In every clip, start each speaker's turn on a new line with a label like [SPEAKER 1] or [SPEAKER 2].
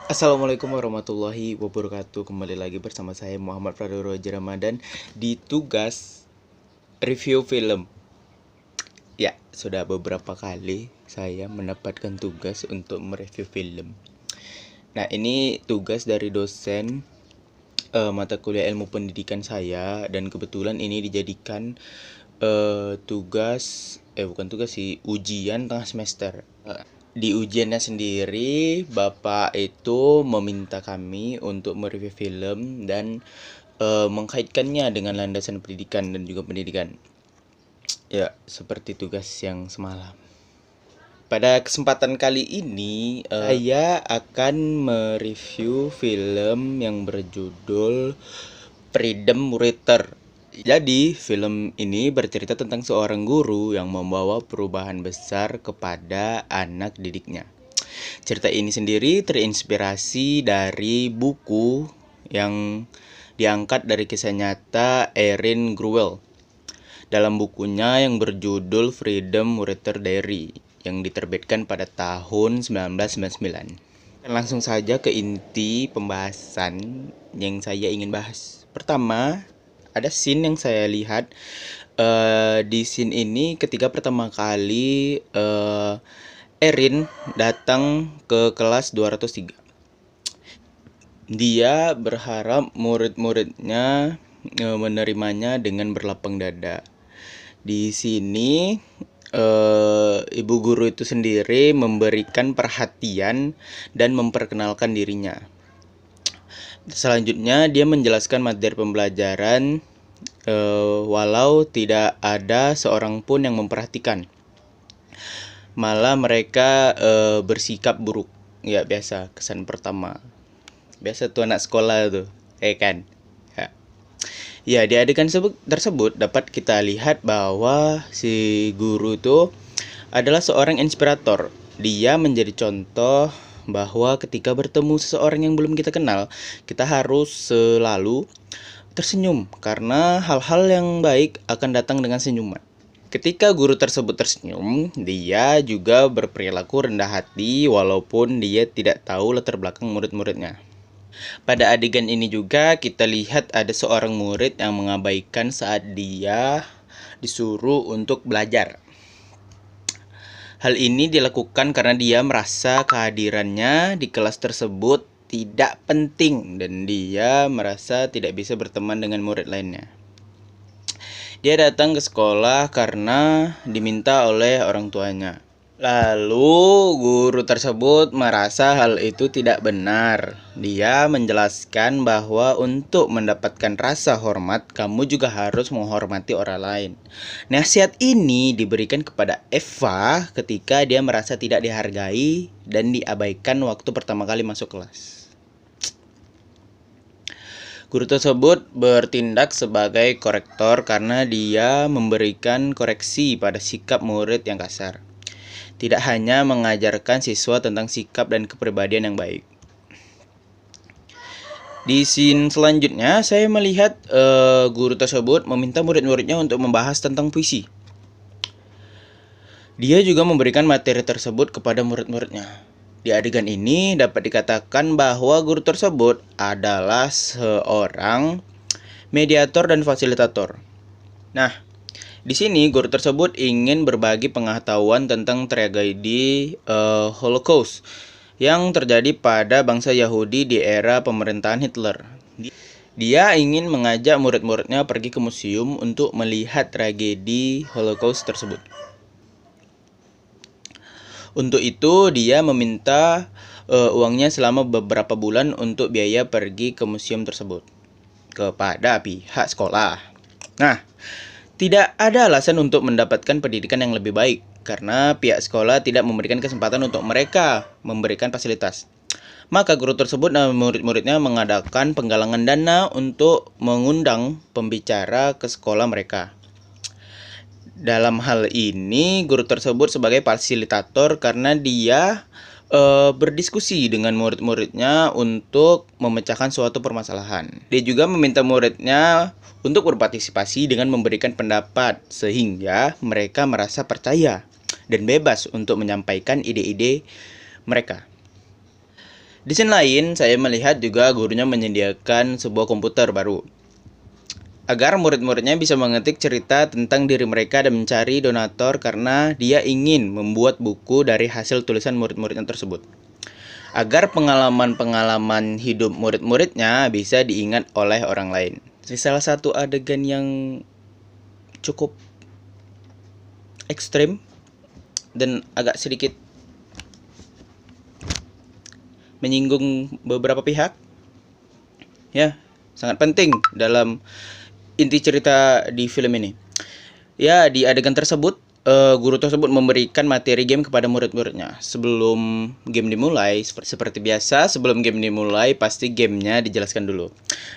[SPEAKER 1] Assalamualaikum warahmatullahi wabarakatuh. Kembali lagi bersama saya Muhammad Pradoro Haji Ramadan di tugas review film. Ya, sudah beberapa kali saya mendapatkan tugas untuk mereview film. Nah, ini tugas dari dosen mata kuliah ilmu pendidikan saya, dan kebetulan ini dijadikan tugas bukan tugas sih, ujian tengah semester. Di ujiannya sendiri, Bapak itu meminta kami untuk mereview film dan mengkaitkannya dengan landasan pendidikan dan juga pendidikan. Ya, seperti tugas yang semalam. Pada kesempatan kali ini, saya akan mereview film yang berjudul Freedom Writer. Jadi, film ini bercerita tentang seorang guru yang membawa perubahan besar kepada anak didiknya. Cerita ini sendiri terinspirasi dari buku yang diangkat dari kisah nyata Erin Gruwell dalam bukunya yang berjudul Freedom Writer Diary yang diterbitkan pada tahun 1999. Dan langsung saja ke inti pembahasan yang saya ingin bahas. Pertama, ada scene yang saya lihat. Di scene ini ketika pertama kali Erin datang ke kelas 203. Dia berharap murid-muridnya menerimanya dengan berlapang dada. Di sini ibu guru itu sendiri memberikan perhatian dan memperkenalkan dirinya. Selanjutnya dia menjelaskan materi pembelajaran walau tidak ada seorang pun yang memperhatikan. Malah mereka bersikap buruk. Ya, biasa, kesan pertama. Biasa tuh anak sekolah tuh, kan? Ya, di adegan tersebut dapat kita lihat bahwa si guru itu adalah seorang inspirator. Dia menjadi contoh bahwa ketika bertemu seseorang yang belum kita kenal, kita harus selalu tersenyum karena hal-hal yang baik akan datang dengan senyuman. Ketika guru tersebut tersenyum, dia juga berperilaku rendah hati walaupun dia tidak tahu latar belakang murid-muridnya. Pada adegan ini juga kita lihat ada seorang murid yang mengabaikan saat dia disuruh untuk belajar. Hal ini dilakukan karena dia merasa kehadirannya di kelas tersebut tidak penting dan dia merasa tidak bisa berteman dengan murid lainnya. Dia datang ke sekolah karena diminta oleh orang tuanya. Lalu guru tersebut merasa hal itu tidak benar. Dia menjelaskan bahwa untuk mendapatkan rasa hormat, kamu juga harus menghormati orang lain. Nasihat ini diberikan kepada Eva ketika dia merasa tidak dihargai dan diabaikan waktu pertama kali masuk kelas. Guru tersebut bertindak sebagai korektor karena dia memberikan koreksi pada sikap murid yang kasar. Tidak hanya mengajarkan siswa tentang sikap dan kepribadian yang baik. Di scene selanjutnya, saya melihat guru tersebut meminta murid-muridnya untuk membahas tentang puisi. Dia juga memberikan materi tersebut kepada murid-muridnya. Di adegan ini dapat dikatakan bahwa guru tersebut adalah seorang mediator dan fasilitator. Nah, di sini guru tersebut ingin berbagi pengetahuan tentang tragedi Holocaust yang terjadi pada bangsa Yahudi di era pemerintahan Hitler. Dia ingin mengajak murid-muridnya pergi ke museum untuk melihat tragedi Holocaust tersebut. Untuk itu, dia meminta uangnya selama beberapa bulan untuk biaya pergi ke museum tersebut kepada pihak sekolah. Nah, tidak ada alasan untuk mendapatkan pendidikan yang lebih baik karena pihak sekolah tidak memberikan kesempatan untuk mereka memberikan fasilitas. Maka guru tersebut dan murid-muridnya mengadakan penggalangan dana untuk mengundang pembicara ke sekolah mereka. Dalam hal ini, guru tersebut sebagai fasilitator karena dia berdiskusi dengan murid-muridnya untuk memecahkan suatu permasalahan. Dia juga meminta muridnya untuk berpartisipasi dengan memberikan pendapat sehingga mereka merasa percaya dan bebas untuk menyampaikan ide-ide mereka. Di sisi lain, saya melihat juga gurunya menyediakan sebuah komputer baru agar murid-muridnya bisa mengetik cerita tentang diri mereka dan mencari donatur karena dia ingin membuat buku dari hasil tulisan murid-muridnya tersebut. Agar pengalaman-pengalaman hidup murid-muridnya bisa diingat oleh orang lain. Salah satu adegan yang cukup ekstrim dan agak sedikit menyinggung beberapa pihak, ya, sangat penting dalam inti cerita di film ini. Ya, di adegan tersebut, guru tersebut memberikan materi game kepada murid-muridnya. Sebelum game dimulai, seperti biasa, sebelum game dimulai, pasti gamenya dijelaskan dulu.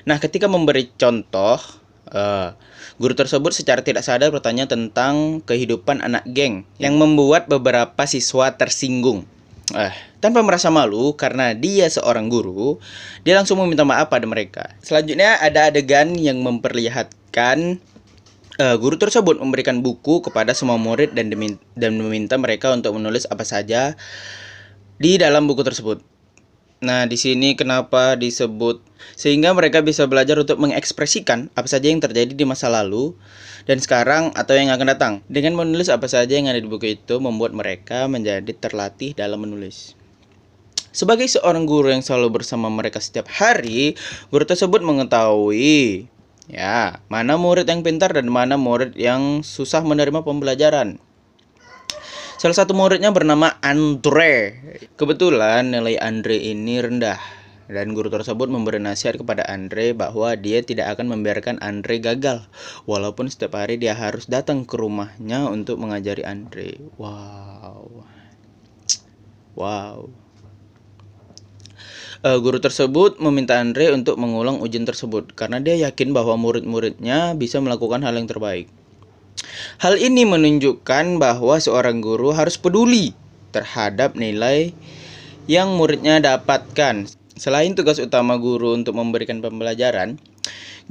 [SPEAKER 1] Nah, ketika memberi contoh, guru tersebut secara tidak sadar bertanya tentang kehidupan anak geng yang membuat beberapa siswa tersinggung. Tanpa merasa malu karena dia seorang guru, dia langsung meminta maaf pada mereka. Selanjutnya ada adegan yang memperlihatkan guru tersebut memberikan buku kepada semua murid dan meminta mereka untuk menulis apa saja di dalam buku tersebut. Nah, di sini kenapa disebut sehingga mereka bisa belajar untuk mengekspresikan apa saja yang terjadi di masa lalu dan sekarang atau yang akan datang. Dengan menulis apa saja yang ada di buku itu membuat mereka menjadi terlatih dalam menulis. Sebagai seorang guru yang selalu bersama mereka setiap hari, guru tersebut mengetahui mana murid yang pintar dan mana murid yang susah menerima pembelajaran. Salah satu muridnya bernama Andre. Kebetulan nilai Andre ini rendah dan guru tersebut memberi nasihat kepada Andre bahwa dia tidak akan membiarkan Andre gagal walaupun setiap hari dia harus datang ke rumahnya untuk mengajari Andre. Wow. Guru tersebut meminta Andre untuk mengulang ujian tersebut karena dia yakin bahwa murid-muridnya bisa melakukan hal yang terbaik. Hal ini menunjukkan bahwa seorang guru harus peduli terhadap nilai yang muridnya dapatkan. Selain tugas utama guru untuk memberikan pembelajaran,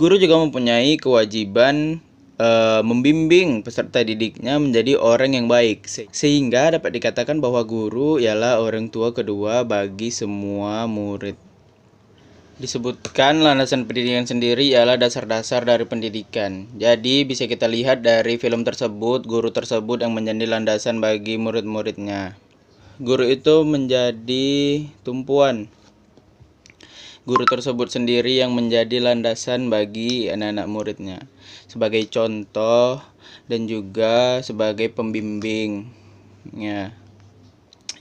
[SPEAKER 1] guru juga mempunyai kewajiban membimbing peserta didiknya menjadi orang yang baik. Sehingga dapat dikatakan bahwa guru ialah orang tua kedua bagi semua murid. Disebutkan landasan pendidikan sendiri ialah dasar-dasar dari pendidikan. Jadi bisa kita lihat dari film tersebut, guru tersebut yang menjadi landasan bagi murid-muridnya. Guru itu menjadi tumpuan. Guru tersebut sendiri yang menjadi landasan bagi anak-anak muridnya. Sebagai contoh dan juga sebagai pembimbing.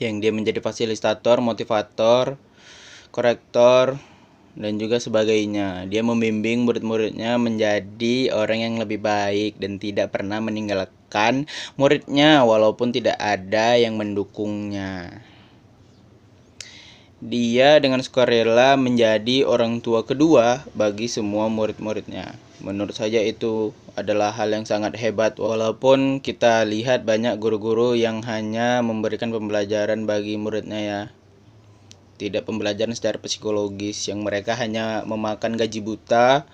[SPEAKER 1] Yang dia menjadi fasilitator, motivator, korektor, dan juga sebagainya. Dia membimbing murid-muridnya menjadi orang yang lebih baik dan tidak pernah meninggalkan muridnya walaupun tidak ada yang mendukungnya. Dia dengan sukarela menjadi orang tua kedua bagi semua murid-muridnya. Menurut saya itu adalah hal yang sangat hebat walaupun kita lihat banyak guru-guru yang hanya memberikan pembelajaran bagi muridnya ya. Tidak pembelajaran secara psikologis yang mereka hanya memakan gaji buta,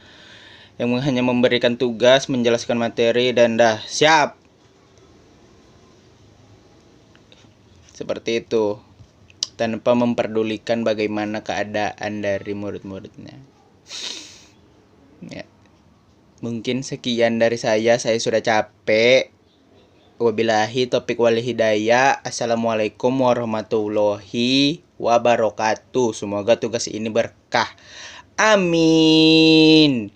[SPEAKER 1] yang hanya memberikan tugas, menjelaskan materi dan dah siap. Seperti itu, tanpa memperdulikan bagaimana keadaan dari murid-muridnya. Ya. Mungkin sekian dari saya sudah capek. Wabillahi taufiq wal hidayah. Assalamualaikum warahmatullahi wabarakatuh. Semoga tugas ini berkah. Amin.